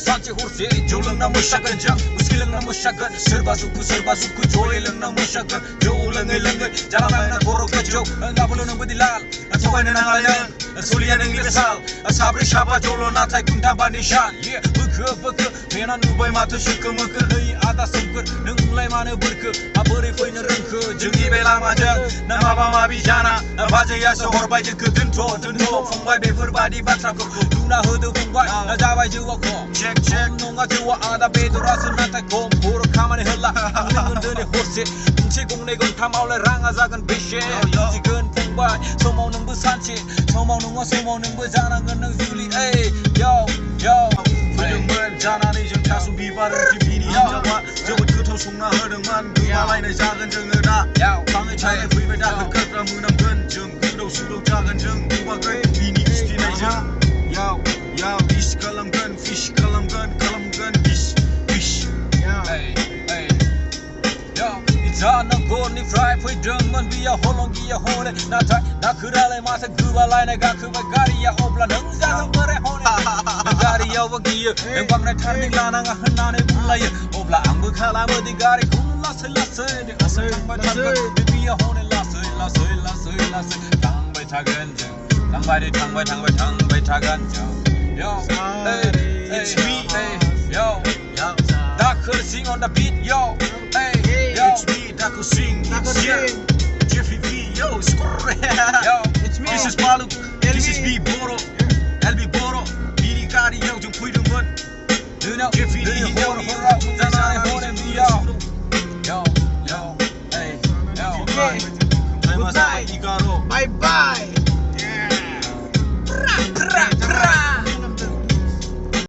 산책 호르세 졸릉나 무샤간 장 무스킬릉나 무샤간 설바수쿠 조일릉나 무샤간 조울릉을릉을 자라망나 고로가죠 나불르는 부딜랄 소바이는 항알는 소리하는 리베살 사브리 샤바 졸로 나타이 쿵타바니 샷 버크 베나 누바이 마트 시끄머크 너희 아다 숨크 능라이마네 버크 아버리 포이는 릉크 증기 베라마자 나마바 마비자나 바제야서 호르바이즈 그 든토 풍바이 베퍼바디 바트라코 누나 허드 풍바이 나 자바이 주워코 체크 농가 주워 아다 베도라스 나타이 곰 보러 가만히 흘라 능근들의 호세 뭉치공내건 타마올레 랑아작은 비셰 지근 풍바이 소모는 부산치 소모는 거 소모는 부자랑은 능줄리 에이 yo 부정만 자나니 좀 타수 비바를 비비니 인정와 저것 끝을 속나 흐름만 그 말라인의 작은 정을아 방의 차에 부입에다 그 끝라 문함근 정 그도 수도 작은 정 누박을 비니 스티나이저 fish kalamgan fish Jana goni fry pui dengman biya holongiya hone na tai na kurale masa gubalai na ga kubagariya obla nangza ngamare hone nagariya wagiya ngbang na tharning lana nga hanane bulaya obla angbu khala modi gari kunla selase de asai thangba thangba biya hone lasai thangbai thaganjo thangbai thaganjo yo it's me yo that could sing on the beat yo it's me that could sing Jeffy V yo it's me this is Palu this is B Boro LB Boro 미리 가리 요즘 부이름은 Jeffy V yo 자나의 호는 yo Good night. Bye bye.